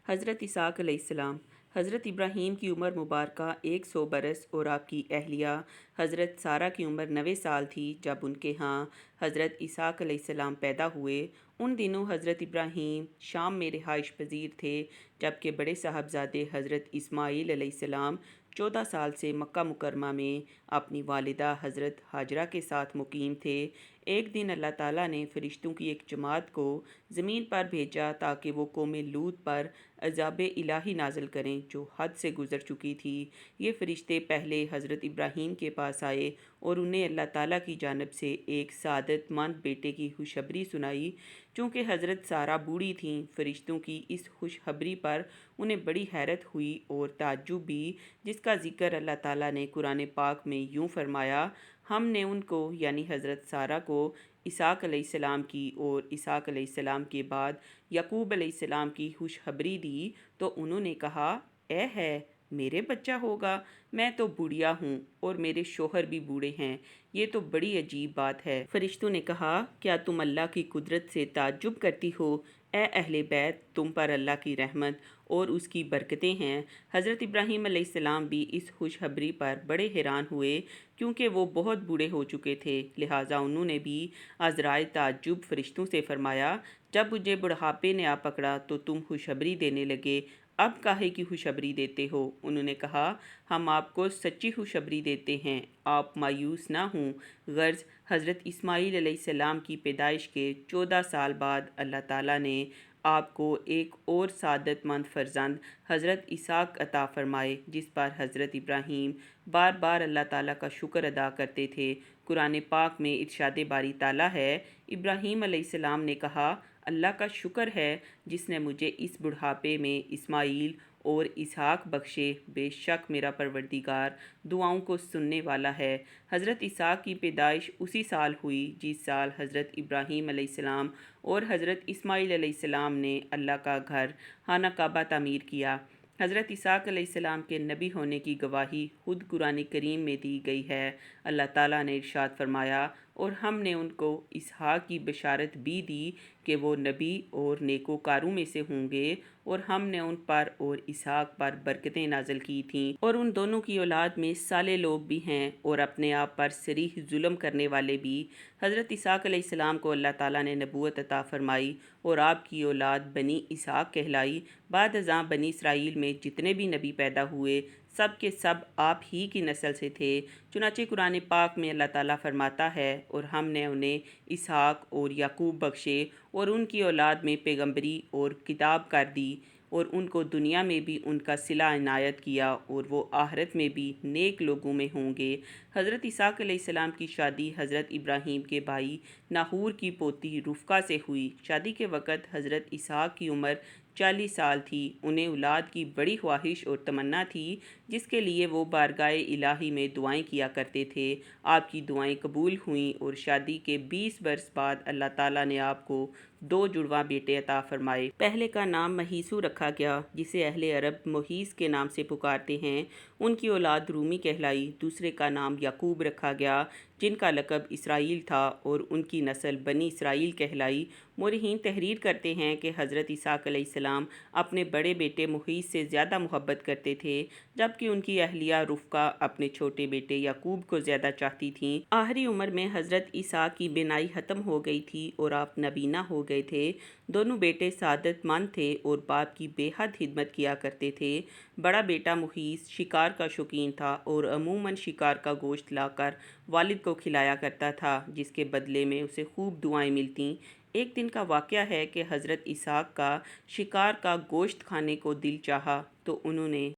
حضرت اسحاق علیہ السلام۔ حضرت ابراہیم کی عمر مبارکہ 100 برس اور آپ کی اہلیہ حضرت سارہ کی عمر 90 سال تھی جب ان کے ہاں حضرت اسحاق علیہ السلام پیدا ہوئے۔ ان دنوں حضرت ابراہیم شام میں رہائش پذیر تھے، جبکہ بڑے صاحبزادے حضرت اسماعیل علیہ السلام 14 سال سے مکہ مکرمہ میں اپنی والدہ حضرت ہاجرہ کے ساتھ مقیم تھے۔ ایک دن اللہ تعالیٰ نے فرشتوں کی ایک جماعت کو زمین پر بھیجا تاکہ وہ قوم لوط پر عذاب الہی نازل کریں جو حد سے گزر چکی تھی۔ یہ فرشتے پہلے حضرت ابراہیم کے پاس آئے اور انہیں اللہ تعالیٰ کی جانب سے ایک سعادت مند بیٹے کی خوشخبری سنائی۔ چونکہ حضرت سارہ بوڑھی تھیں، فرشتوں کی اس خوشخبری پر انہیں بڑی حیرت ہوئی اور تعجب بھی، جس کا ذکر اللہ تعالیٰ نے قرآن پاک میں یوں فرمایا: ہم نے ان کو یعنی حضرت سارہ کو اسحاق علیہ السلام کی اور اسحاق علیہ السلام کے بعد یعقوب علیہ السلام کی خوشخبری دی تو انہوں نے کہا: اے ہے میرے بچہ ہوگا، میں تو بوڑھیا ہوں اور میرے شوہر بھی بوڑھے ہیں، یہ تو بڑی عجیب بات ہے۔ فرشتوں نے کہا: کیا تم اللہ کی قدرت سے تعجب کرتی ہو؟ اے اہل بیت، تم پر اللہ کی رحمت اور اس کی برکتیں ہیں۔ حضرت ابراہیم علیہ السلام بھی اس خوشخبری پر بڑے حیران ہوئے، کیونکہ وہ بہت بوڑھے ہو چکے تھے، لہٰذا انہوں نے بھی عذرائے تعجب فرشتوں سے فرمایا: جب مجھے بڑھاپے نے آ پکڑا تو تم خوشخبری دینے لگے، اب کاہے کی خوشخبری دیتے ہو؟ انہوں نے کہا: ہم آپ کو سچی خوشخبری دیتے ہیں، آپ مایوس نہ ہوں۔ غرض حضرت اسماعیل علیہ السلام کی پیدائش کے 14 سال بعد اللہ تعالیٰ نے آپ کو ایک اور سعادت مند فرزند حضرت اسحاق عطا فرمائے، جس پر حضرت ابراہیم بار بار اللہ تعالیٰ کا شکر ادا کرتے تھے۔ قرآن پاک میں ارشاد باری تعالیٰ ہے: ابراہیم علیہ السلام نے کہا: اللہ کا شکر ہے جس نے مجھے اس بڑھاپے میں اسماعیل اور اسحاق بخشے، بے شک میرا پروردگار دعاؤں کو سننے والا ہے۔ حضرت اسحاق کی پیدائش اسی سال ہوئی جس سال حضرت ابراہیم علیہ السلام اور حضرت اسماعیل علیہ السلام نے اللہ کا گھر خانہ کعبہ تعمیر کیا۔ حضرت اسحاق علیہ السلام کے نبی ہونے کی گواہی خود قرآن کریم میں دی گئی ہے۔ اللہ تعالیٰ نے ارشاد فرمایا: اور ہم نے ان کو اسحاق کی بشارت بھی دی کہ وہ نبی اور نیکوکاروں میں سے ہوں گے، اور ہم نے ان پر اور اسحاق پر برکتیں نازل کی تھیں، اور ان دونوں کی اولاد میں صالح لوگ بھی ہیں اور اپنے آپ پر صریح ظلم کرنے والے بھی۔ حضرت اسحاق علیہ السلام کو اللہ تعالیٰ نے نبوت عطا فرمائی اور آپ کی اولاد بنی اسحاق کہلائی۔ بعد ازاں بنی اسرائیل میں جتنے بھی نبی پیدا ہوئے سب کے سب آپ ہی کی نسل سے تھے۔ چنانچہ قرآن پاک میں اللہ تعالیٰ فرماتا ہے: اور ہم نے انہیں اسحاق اور یعقوب بخشے اور ان کی اولاد میں پیغمبری اور کتاب کر دی، اور ان کو دنیا میں بھی ان کا صلہ عنایت کیا اور وہ آخرت میں بھی نیک لوگوں میں ہوں گے۔ حضرت اسحاق علیہ السلام کی شادی حضرت ابراہیم کے بھائی ناہور کی پوتی رفقہ سے ہوئی۔ شادی کے وقت حضرت اسحاق کی عمر 40 سال تھی۔ انہیں اولاد کی بڑی خواہش اور تمنا تھی، جس کے لیے وہ بارگاہ الہی میں دعائیں کیا کرتے تھے۔ آپ کی دعائیں قبول ہوئیں اور شادی کے 20 برس بعد اللہ تعالیٰ نے آپ کو 2 جڑواں بیٹے عطا فرمائے۔ پہلے کا نام مہیسو رکھا گیا، جسے اہل عرب محیص کے نام سے پکارتے ہیں۔ ان کی اولاد رومی کہلائی۔ دوسرے کا نام یعقوب رکھا گیا، جن کا لقب اسرائیل تھا، اور ان کی نسل بنی اسرائیل کہلائی۔ مورخین تحریر کرتے ہیں کہ حضرت اسحاق علیہ السلام اپنے بڑے بیٹے محیص سے زیادہ محبت کرتے تھے، جبکہ ان کی اہلیہ رفقہ اپنے چھوٹے بیٹے یعقوب کو زیادہ چاہتی تھیں۔ آخری عمر میں حضرت اسحاق کی بینائی ختم ہو گئی تھی اور آپ نابینا ہو گئے تھے۔ دونوں بیٹے سعادت مند تھے اور باپ کی بے حد خدمت کیا کرتے تھے۔ بڑا بیٹا محیص شکار کا شوقین تھا اور عموماً شکار کا گوشت لا کر والد کو کھلایا کرتا تھا، جس کے بدلے میں اسے خوب دعائیں ملتیں۔ ایک دن کا واقعہ ہے کہ حضرت اسحاق کا شکار کا گوشت کھانے کو دل چاہا تو انہوں نے